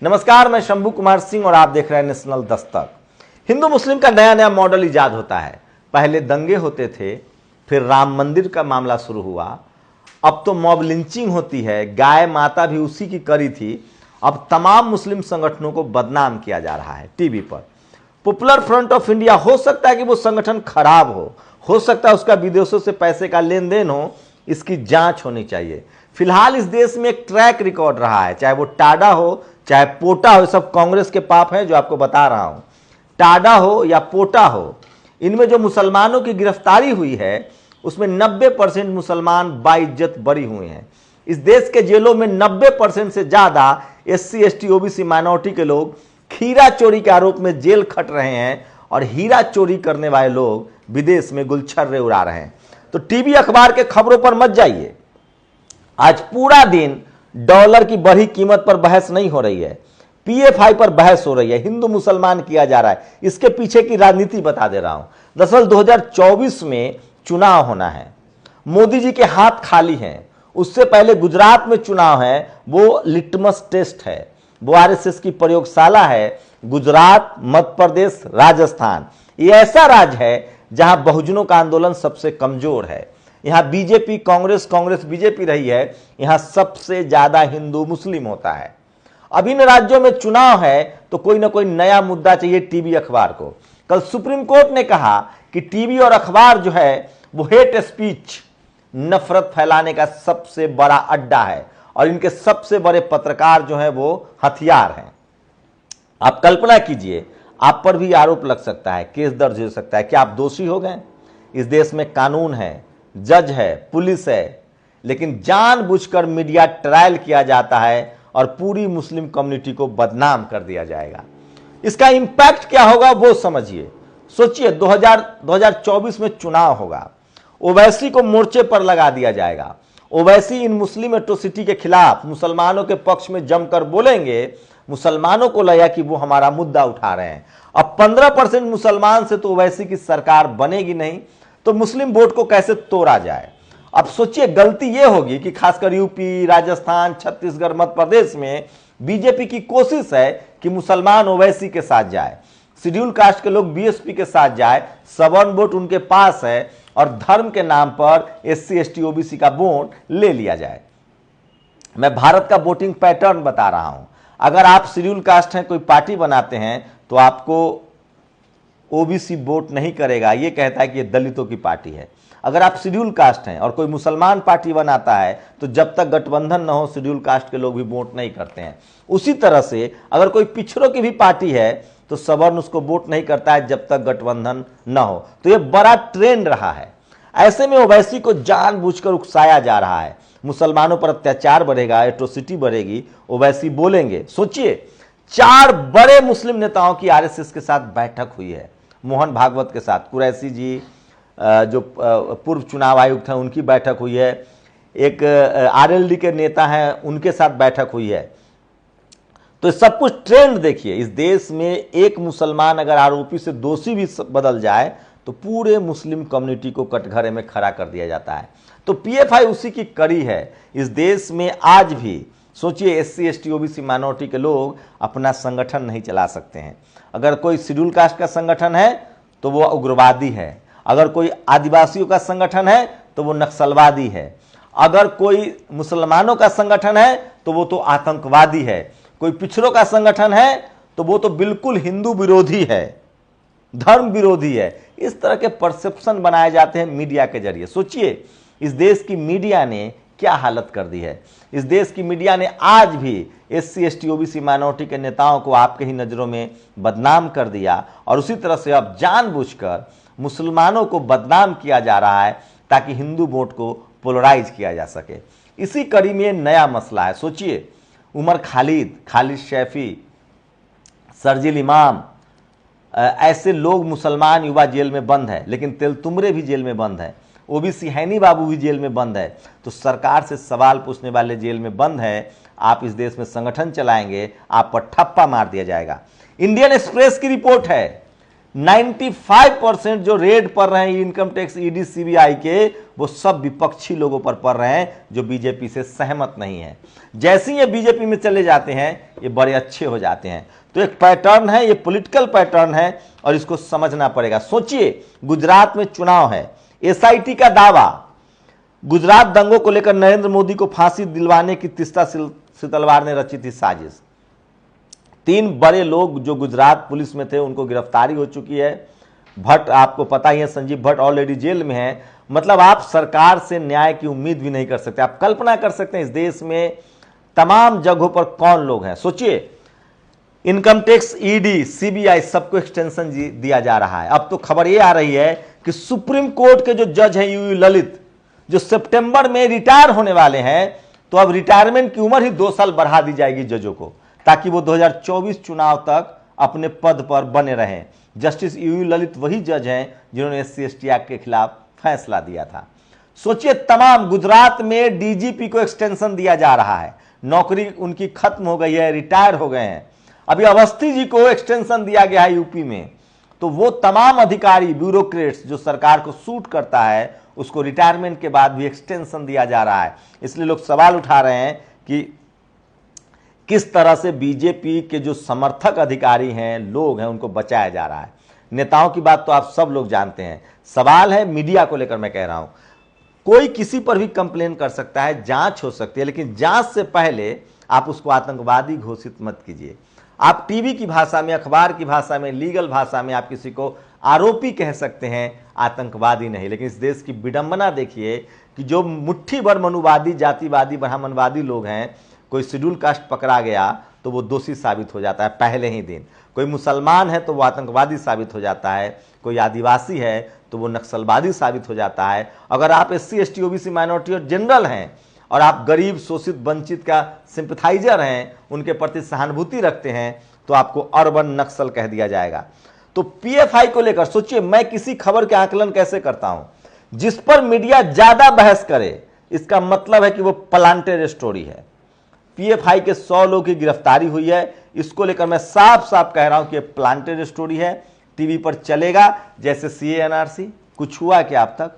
नमस्कार, मैं शंभू कुमार सिंह और आप देख रहे हैं नेशनल दस्तक। हिंदू मुस्लिम का नया नया मॉडल इजाद होता है। पहले दंगे होते थे, फिर राम मंदिर का मामला शुरू हुआ, अब तो मॉब लिंचिंग होती है। गाय माता भी उसी की करी थी। अब तमाम मुस्लिम संगठनों को बदनाम किया जा रहा है टीवी पर। पॉपुलर फ्रंट ऑफ इंडिया, हो सकता है कि वो संगठन खराब हो सकता है उसका विदेशों से पैसे का लेन देन हो, इसकी जांच होनी चाहिए। फिलहाल इस देश में एक ट्रैक रिकॉर्ड रहा है, चाहे वो टाडा हो चाहे पोटा हो, सब कांग्रेस के पाप हैं जो आपको बता रहा हूं। टाडा हो या पोटा हो, इनमें जो मुसलमानों की गिरफ्तारी हुई है उसमें 90% मुसलमान बाइज्जत बरी हुए हैं। इस देश के जेलों में 90% से ज्यादा SC ST OBC माइनॉरिटी के लोग खीरा चोरी के आरोप में जेल खट रहे हैं और हीरा चोरी करने वाले लोग विदेश में गुलछर्रे उड़ा रहे हैं। तो टीवी अखबार के खबरों पर मत जाइए। आज पूरा दिन डॉलर की बढ़ी कीमत पर बहस नहीं हो रही है, PFI पर बहस हो रही है, हिंदू मुसलमान किया जा रहा है। इसके पीछे की राजनीति बता दे रहा हूं। दरअसल 2024 में चुनाव होना है, मोदी जी के हाथ खाली हैं। उससे पहले गुजरात में चुनाव है, वो लिटमस टेस्ट है, वो RSS की प्रयोगशाला है। गुजरात, मध्य प्रदेश, राजस्थान, ये ऐसा राज्य है जहां बहुजनों का आंदोलन सबसे कमजोर है। यहां बीजेपी कांग्रेस, कांग्रेस बीजेपी रही है। यहां सबसे ज्यादा हिंदू मुस्लिम होता है। अब इन राज्यों में चुनाव है तो कोई ना कोई नया मुद्दा चाहिए टीवी अखबार को। कल सुप्रीम कोर्ट ने कहा कि टीवी और अखबार जो है वो हेट स्पीच, नफरत फैलाने का सबसे बड़ा अड्डा है और इनके सबसे बड़े पत्रकार जो हैं वो हथियार हैं। आप कल्पना कीजिए, आप पर भी आरोप लग सकता है, केस दर्ज हो सकता है, क्या आप दोषी हो गए? इस देश में कानून है, जज है, पुलिस है, लेकिन जानबूझकर मीडिया ट्रायल किया जाता है और पूरी मुस्लिम कम्युनिटी को बदनाम कर दिया जाएगा। इसका इंपैक्ट क्या होगा वो समझिए। सोचिए 2024 में चुनाव होगा, ओवैसी को मोर्चे पर लगा दिया जाएगा। ओवैसी इन मुस्लिम एट्रोसिटी के खिलाफ मुसलमानों के पक्ष में जमकर बोलेंगे। मुसलमानों को लगा कि वो हमारा मुद्दा उठा रहे हैं। अब 15% मुसलमान से तो ओवैसी की सरकार बनेगी नहीं, तो मुस्लिम वोट को कैसे तोड़ा जाए? अब सोचिए, गलती यह होगी कि खासकर यूपी, राजस्थान, छत्तीसगढ़, मध्य प्रदेश में बीजेपी की कोशिश है कि मुसलमान ओवैसी के साथ जाए, शेड्यूल कास्ट के लोग BSP के साथ जाए, सवर्ण वोट उनके पास है और धर्म के नाम पर SC ST OBC का वोट ले लिया जाए। मैं भारत का वोटिंग पैटर्न बता रहा हूं। अगर आप शेड्यूल कास्ट हैं, कोई पार्टी बनाते हैं, तो आपको OBC वोट नहीं करेगा, ये कहता है कि ये दलितों की पार्टी है। अगर आप शेड्यूल कास्ट हैं और कोई मुसलमान पार्टी बनाता है, तो जब तक गठबंधन न हो शेड्यूल कास्ट के लोग भी वोट नहीं करते हैं। उसी तरह से अगर कोई पिछड़ों की भी पार्टी है तो सवर्ण उसको वोट नहीं करता है जब तक गठबंधन न हो। तो ये बड़ा ट्रेंड रहा है। ऐसे में ओवैसी को जानबूझकर उकसाया जा रहा है। मुसलमानों पर अत्याचार बढ़ेगा, एट्रोसिटी बढ़ेगी, ओवैसी बोलेंगे। सोचिए, 4 बड़े मुस्लिम नेताओं की RSS के साथ बैठक हुई है। मोहन भागवत के साथ कुरैशी जी, जो पूर्व चुनाव आयुक्त हैं, उनकी बैठक हुई है। एक RLD के नेता हैं, उनके साथ बैठक हुई है। तो सब कुछ ट्रेंड देखिए। इस देश में एक मुसलमान अगर आरोपी से दोषी भी बदल जाए तो पूरे मुस्लिम कम्युनिटी को कटघरे में खड़ा कर दिया जाता है। तो PFI उसी की कड़ी है। इस देश में आज भी सोचिए, SC ST OBC माइनॉरिटी के लोग अपना संगठन नहीं चला सकते हैं। अगर कोई शेड्यूल कास्ट का संगठन है तो वो उग्रवादी है, अगर कोई आदिवासियों का संगठन है तो वो नक्सलवादी है, अगर कोई मुसलमानों का संगठन है तो वो तो आतंकवादी है, कोई पिछड़ों का संगठन है तो वो तो बिल्कुल हिंदू विरोधी है, धर्म विरोधी है। इस तरह के परसेप्शन बनाए जाते हैं मीडिया के जरिए। सोचिए, इस देश की मीडिया ने क्या हालत कर दी है। इस देश की मीडिया ने आज भी SC ST OBC माइनॉरिटी के नेताओं को आपके ही नजरों में बदनाम कर दिया और उसी तरह से अब जानबूझकर मुसलमानों को बदनाम किया जा रहा है ताकि हिंदू वोट को पोलराइज किया जा सके। इसी कड़ी में नया मसला है। सोचिए, उमर खालिद, खालिद शैफी, शर्जील इमाम, ऐसे लोग मुसलमान युवा जेल में बंद है, लेकिन तेलतुम्बरे भी जेल में बंद है, OBC हैनी बाबू भी जेल में बंद है। तो सरकार से सवाल पूछने वाले जेल में बंद है। आप इस देश में संगठन चलाएंगे, आप पर ठप्पा मार दिया जाएगा। इंडियन एक्सप्रेस की रिपोर्ट है, 95% जो रेड पड़ रहे हैं इनकम टैक्स, ईडी, सीबीआई के, वो सब विपक्षी लोगों पर पड़ रहे हैं जो बीजेपी से सहमत नहीं है। जैसे ही ये बीजेपी में चले जाते हैं ये बड़े अच्छे हो जाते हैं। तो एक पैटर्न है, ये पॉलिटिकल पैटर्न है और इसको समझना पड़ेगा। सोचिए, गुजरात में चुनाव है, एसआईटी का दावा, गुजरात दंगों को लेकर नरेंद्र मोदी को फांसी दिलवाने की तीस्ता तलवार ने रची थी साजिश। 3 बड़े लोग जो गुजरात पुलिस में थे उनको गिरफ्तारी हो चुकी है। भट्ट, आपको पता ही है, संजीव भट्ट ऑलरेडी जेल में है। मतलब आप सरकार से न्याय की उम्मीद भी नहीं कर सकते। आप कल्पना कर सकते हैं इस देश में तमाम जगहों पर कौन लोग हैं। सोचिए, इनकम टैक्स, ईडी, सीबीआई सबको एक्सटेंशन दिया जा रहा है। अब तो खबर यह आ रही है कि सुप्रीम कोर्ट के जो जज हैं यूयू ललित, जो सितंबर में रिटायर होने वाले हैं, तो अब रिटायरमेंट की उम्र ही 2 साल बढ़ा दी जाएगी जजों को, ताकि वो 2024 चुनाव तक अपने पद पर बने रहें। जस्टिस यूयू ललित वही जज हैं जिन्होंने SC/ST एक्ट के खिलाफ फैसला दिया था। सोचिए, तमाम गुजरात में डीजीपी को एक्सटेंशन दिया जा रहा है, नौकरी उनकी खत्म हो गई है, रिटायर हो गए हैं। अभी अवस्थी जी को एक्सटेंशन दिया गया है यूपी में। तो वो तमाम अधिकारी, ब्यूरोक्रेट्स जो सरकार को सूट करता है, उसको रिटायरमेंट के बाद भी एक्सटेंशन दिया जा रहा है। इसलिए लोग सवाल उठा रहे हैं कि किस तरह से बीजेपी के जो समर्थक अधिकारी हैं, लोग हैं, उनको बचाया जा रहा है। नेताओं की बात तो आप सब लोग जानते हैं। सवाल है मीडिया को लेकर, मैं कह रहा हूं, कोई किसी पर भी कंप्लेन कर सकता है, जांच हो सकती है, लेकिन जांच से पहले आप उसको आतंकवादी घोषित मत कीजिए। आप टीवी की भाषा में, अखबार की भाषा में, लीगल भाषा में आप किसी को आरोपी कह सकते हैं, आतंकवादी नहीं। लेकिन इस देश की विडंबना देखिए कि जो मुट्ठी भर मनुवादी, जातिवादी, ब्राह्मणवादी लोग हैं, कोई शेड्यूल कास्ट पकड़ा गया तो वो दोषी साबित हो जाता है पहले ही दिन। कोई मुसलमान है तो वो आतंकवादी साबित हो जाता है, कोई आदिवासी है तो वो नक्सलवादी साबित हो जाता है। अगर आप SC/ST, OBC, माइनॉरिटी और जनरल हैं और आप गरीब, शोषित, वंचित का सिंपथाइजर हैं, उनके प्रति सहानुभूति रखते हैं, तो आपको अर्बन नक्सल कह दिया जाएगा। तो PFI को लेकर सोचिए, मैं किसी खबर के आकलन कैसे करता हूं? जिस पर मीडिया ज्यादा बहस करे, इसका मतलब है कि वो प्लांटेड स्टोरी है। PFI के 100 लोगों की गिरफ्तारी हुई है, इसको लेकर मैं साफ साफ कह रहा हूं कि प्लांटेड स्टोरी है। टीवी पर चलेगा जैसे CA NRC। कुछ हुआ क्या अब तक?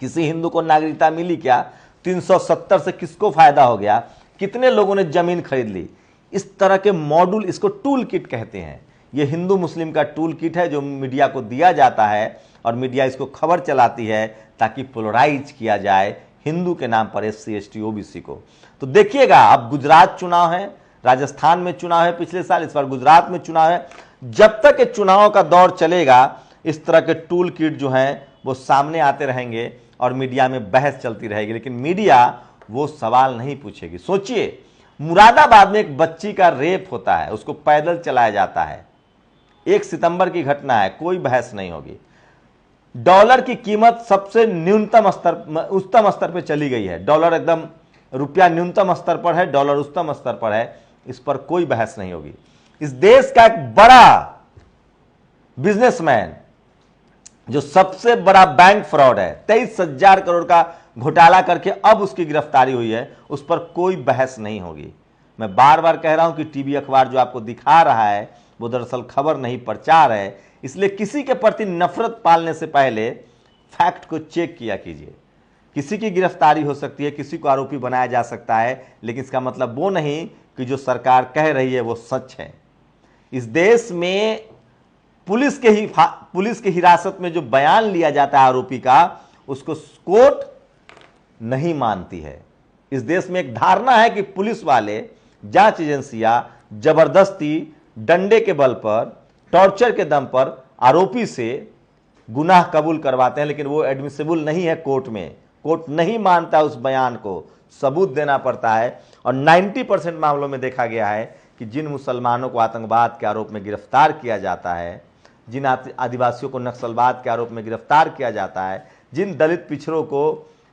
किसी हिंदू को नागरिकता मिली क्या? 370 से किसको फायदा हो गया? कितने लोगों ने जमीन खरीद ली? इस तरह के मॉड्यूल, इसको टूल किट कहते हैं। ये हिंदू मुस्लिम का टूल किट है जो मीडिया को दिया जाता है और मीडिया इसको खबर चलाती है ताकि पोलराइज किया जाए हिंदू के नाम पर SC/ST, OBC को। तो देखिएगा, अब गुजरात चुनाव है, राजस्थान में चुनाव है पिछले साल, इस बार गुजरात में चुनाव है। जब तक ये चुनाव का दौर चलेगा, इस तरह के टूल किट जो हैं वो सामने आते रहेंगे और मीडिया में बहस चलती रहेगी, लेकिन मीडिया वो सवाल नहीं पूछेगी। सोचिए, मुरादाबाद में एक बच्ची का रेप होता है, उसको पैदल चलाया जाता है, 1 सितंबर की घटना है, कोई बहस नहीं होगी। डॉलर की कीमत सबसे न्यूनतम स्तर, उच्चतम स्तर पर चली गई है। डॉलर एकदम, रुपया न्यूनतम स्तर पर है, डॉलर उच्चतम स्तर पर है, इस पर कोई बहस नहीं होगी। इस देश का एक बड़ा बिजनेसमैन, जो सबसे बड़ा बैंक फ्रॉड है, 23,000 करोड़ का घोटाला करके अब उसकी गिरफ्तारी हुई है, उस पर कोई बहस नहीं होगी। मैं बार बार कह रहा हूं कि टीवी अखबार जो आपको दिखा रहा है वो दरअसल खबर नहीं, प्रचार है। इसलिए किसी के प्रति नफरत पालने से पहले फैक्ट को चेक किया कीजिए। किसी की गिरफ्तारी हो सकती है, किसी को आरोपी बनाया जा सकता है, लेकिन इसका मतलब वो नहीं कि जो सरकार कह रही है वो सच है। इस देश में पुलिस के हिरासत में जो बयान लिया जाता है आरोपी का, उसको कोर्ट नहीं मानती है। इस देश में एक धारणा है कि पुलिस वाले, जांच एजेंसियां जबरदस्ती, डंडे के बल पर, टॉर्चर के दम पर आरोपी से गुनाह कबूल करवाते हैं, लेकिन वो एडमिसिबल नहीं है कोर्ट में। कोर्ट नहीं मानता उस बयान को, सबूत देना पड़ता है। और 90% मामलों में देखा गया है कि जिन मुसलमानों को आतंकवाद के आरोप में गिरफ्तार किया जाता है, जिन आदिवासियों को नक्सलवाद के आरोप में गिरफ्तार किया जाता है, जिन दलित पिछड़ों को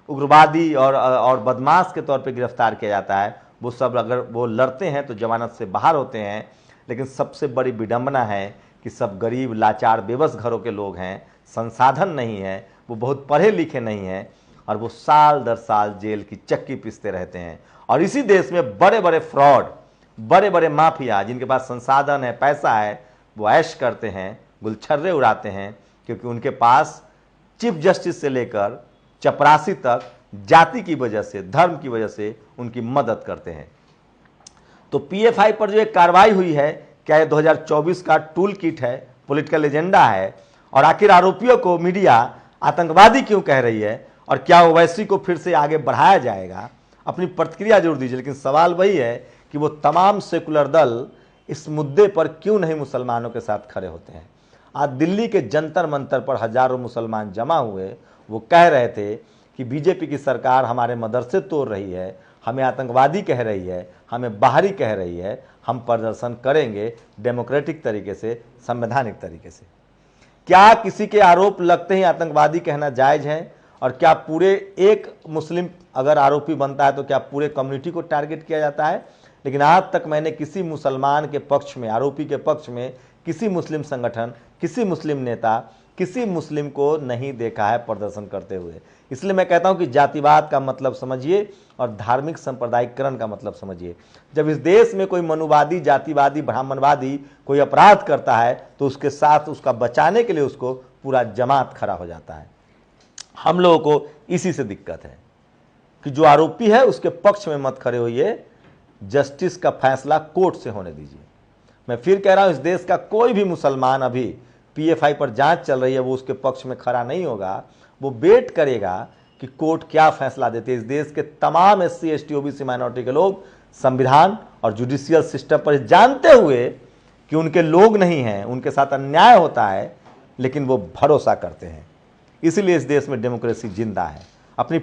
उग्रवादी और बदमाश के तौर पे गिरफ्तार किया जाता है, वो सब अगर वो लड़ते हैं तो जमानत से बाहर होते हैं। लेकिन सबसे बड़ी विडंबना है कि सब गरीब, लाचार, बेबस घरों के लोग हैं, संसाधन नहीं है, वो बहुत पढ़े लिखे नहीं हैं, और वो साल दर साल जेल की चक्की पीसते रहते हैं। और इसी देश में बड़े बड़े फ्रॉड, बड़े बड़े माफिया, जिनके पास संसाधन है, पैसा है, वो ऐश करते हैं, गुलछर्रे उड़ाते हैं, क्योंकि उनके पास चीफ जस्टिस से लेकर चपरासी तक जाति की वजह से, धर्म की वजह से उनकी मदद करते हैं। तो पीएफआई पर जो एक कार्रवाई हुई है, क्या यह 2024 का टूल किट है, पॉलिटिकल एजेंडा है? और आखिर आरोपियों को मीडिया आतंकवादी क्यों कह रही है, और क्या ओवैसी को फिर से आगे बढ़ाया जाएगा? अपनी प्रतिक्रिया जरूर दीजिए। लेकिन सवाल वही है कि वो तमाम सेकुलर दल इस मुद्दे पर क्यों नहीं मुसलमानों के साथ खड़े होते हैं? आज दिल्ली के जंतर मंतर पर हजारों मुसलमान जमा हुए, वो कह रहे थे कि बीजेपी की सरकार हमारे मदरसे तोड़ रही है, हमें आतंकवादी कह रही है, हमें बाहरी कह रही है, हम प्रदर्शन करेंगे डेमोक्रेटिक तरीके से, संवैधानिक तरीके से। क्या किसी के आरोप लगते ही आतंकवादी कहना जायज़ है? और क्या पूरे एक मुस्लिम अगर आरोपी बनता है तो क्या पूरे कम्युनिटी को टारगेट किया जाता है? लेकिन आज तक मैंने किसी मुसलमान के पक्ष में, आरोपी के पक्ष में किसी मुस्लिम संगठन, किसी मुस्लिम नेता, किसी मुस्लिम को नहीं देखा है प्रदर्शन करते हुए। इसलिए मैं कहता हूं कि जातिवाद का मतलब समझिए और धार्मिक सांप्रदायिकरण का मतलब समझिए। जब इस देश में कोई मनुवादी, जातिवादी, ब्राह्मणवादी कोई अपराध करता है तो उसके साथ उसका बचाने के लिए उसको पूरा जमात खड़ा हो जाता है। हम लोगों को इसी से दिक्कत है कि जो आरोपी है उसके पक्ष में मत खड़े होइए, जस्टिस का फैसला कोर्ट से होने दीजिए। मैं फिर कह रहा हूं, इस देश का कोई भी मुसलमान अभी पीएफआई पर जांच चल रही है वो उसके पक्ष में खड़ा नहीं होगा, वो वेट करेगा कि कोर्ट क्या फैसला देते हैं। इस देश के तमाम एससी, एसटी, ओबीसी, माइनॉरिटी के लोग संविधान और जुडिशियल सिस्टम पर जानते हुए कि उनके लोग नहीं हैं, उनके साथ अन्याय होता है, लेकिन वो भरोसा करते हैं। इसलिए इस देश में डेमोक्रेसी जिंदा है। अपनी